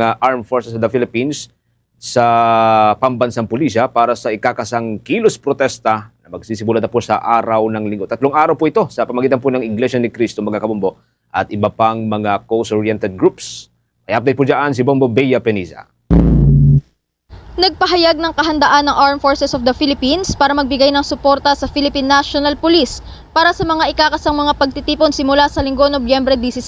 Armed Forces of the Philippines sa pambansang pulisya para sa ikakasang kilos protesta na magsisimula na po sa araw ng Linggo. 3 araw po ito sa pamagitan po ng Iglesia ni Cristo, mga kabombo, at iba pang mga cause-oriented groups. May update po dyan si Bombo Bea Peniza. Nagpahayag ng kahandaan ng Armed Forces of the Philippines para magbigay ng suporta sa Philippine National Police para sa mga ikakasang mga pagtitipon simula sa Linggo, Nobyembre 16.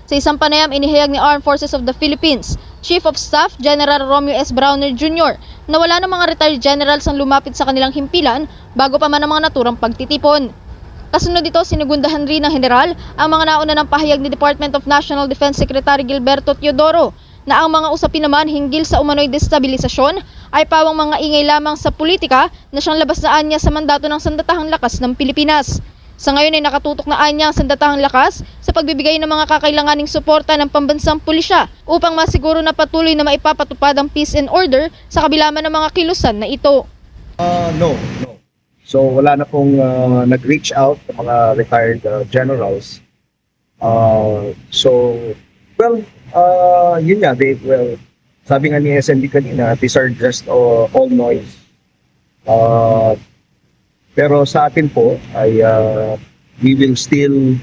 Sa isang panayam, inihayag ni Armed Forces of the Philippines Chief of Staff General Romeo S. Browner Jr. na wala ng mga retired generals ang lumapit sa kanilang himpilan bago pa man ang mga naturang pagtitipon. Kasunod dito, sinugundahan rin ng general ang mga nauna ng pahayag ni Department of National Defense Secretary Gilberto Teodoro na ang mga usapin naman hinggil sa umano'y destabilisasyon ay pawang mga ingay lamang sa politika na siyang labasnaan niya sa mandato ng Sandatahang Lakas ng Pilipinas. Sa ngayon ay nakatutok na anya ang Sandatahang Lakas sa pagbibigay ng mga kakailanganing suporta ng pambansang pulisya upang masiguro na patuloy na maipapatupad ang peace and order sa kabila man ng mga kilusan na ito. No. So wala na pong nag-reach out ng mga retired generals. Yun nga, sabi nga ni SND kanina, these are just all noise. Pero sa atin po ay we will still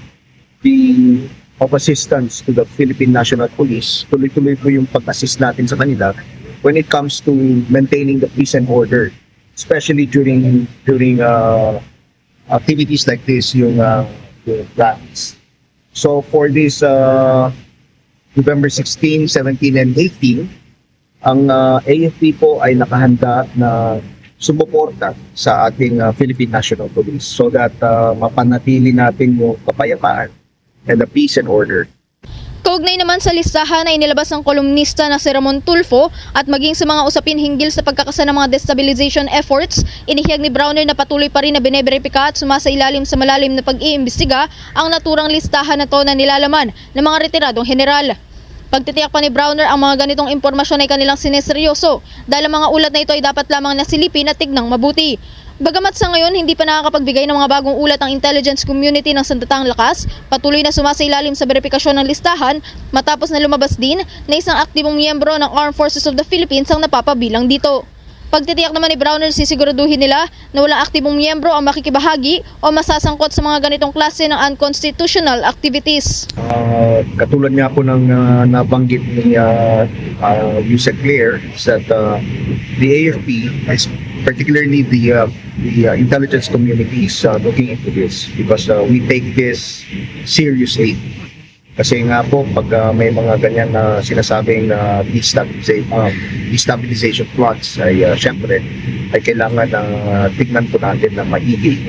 be of assistance to the Philippine National Police. Tuloy-tuloy po yung pag-assist natin sa kanila when it comes to maintaining the peace and order, especially during activities like this, yung rallies. So for this November 16, 17, and 18, ang AFP po ay nakahanda na sumuporta sa ating Philippine National Police so that mapanatili natin yung kapayapaan and the peace and order. Kaugnay naman sa listahan na inilabas ng kolumnista na si Ramon Tulfo at maging sa mga usapin hinggil sa pagkakasa ng mga destabilization efforts, inihiyag ni Browner na patuloy pa rin na bineberipika at sumasailalim sa malalim na pag-iimbestiga ang naturang listahan na to na nilalaman ng mga retiradong general. Pagtitiyak pa ni Browner, ang mga ganitong impormasyon ay kanilang sineseryoso dahil ang mga ulat na ito ay dapat lamang nasilipin at tignang mabuti. Bagamat sa ngayon hindi pa nakakapagbigay ng mga bagong ulat ang intelligence community ng Sandatahang Lakas, patuloy na sumasailalim sa verifikasyon ng listahan matapos na lumabas din na isang aktibong miyembro ng Armed Forces of the Philippines ang napapabilang dito. Pagtitiyak naman ni Browner, sisiguraduhin nila na walang aktibong miyembro ang makikibahagi o masasangkot sa mga ganitong klase ng unconstitutional activities. Katulad nga po ng nabanggit ni Yusek Claire that the AFP, particularly the intelligence community, is looking into this because we take this seriously. Kasi nga po, pag may mga ganyan na sinasabing destabilization plots ay syempre ay kailangan na tignan po natin na maigi.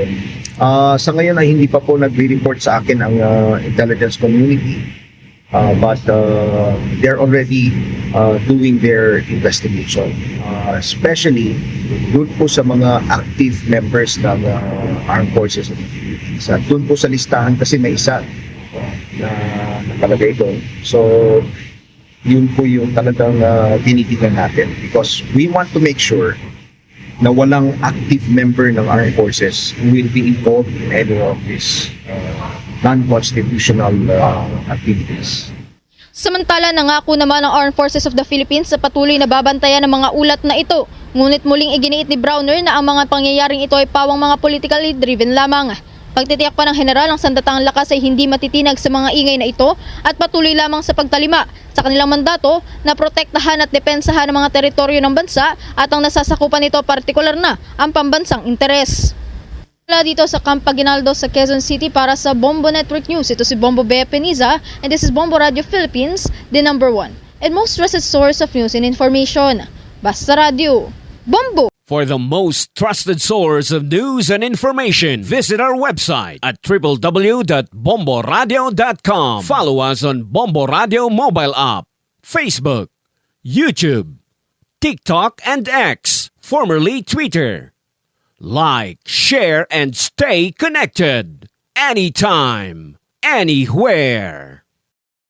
Sa ngayon ay hindi pa po nagre-report sa akin ang intelligence community, but they're already doing their investigation, especially doon po sa mga active members ng Armed Forces of the Philippines. Doon po sa listahan kasi may isa na nakalagay doon. So, yun po yung talagang tinitignan natin because we want to make sure na walang active member ng Armed Forces who will be involved in any of these non-constitutional activities. Samantala, nangako naman ng Armed Forces of the Philippines sa patuloy na babantayan ng mga ulat na ito. Ngunit muling iginiit ni Browner na ang mga pangyayaring ito ay pawang mga politically driven lamang. Pagtitiyak pa ng general, ang Sandatahang Lakas ay hindi matitinag sa mga ingay na ito at patuloy lamang sa pagtalima sa kanilang mandato na protektahan at depensahan ang mga teritoryo ng bansa at ang nasasakupan nito partikular na ang pambansang interes. Mula dito sa Camp Aguinaldo sa Quezon City para sa Bombo Network News, ito si Bombo Bea Peniza and this is Bombo Radio Philippines, the #1 and most trusted source of news and information. Basta Radio, Bombo! For the most trusted source of news and information, visit our website at www.bomboradio.com. Follow us on Bombo Radio mobile app, Facebook, YouTube, TikTok, and X, formerly Twitter. Like, share, and stay connected. Anytime, anywhere.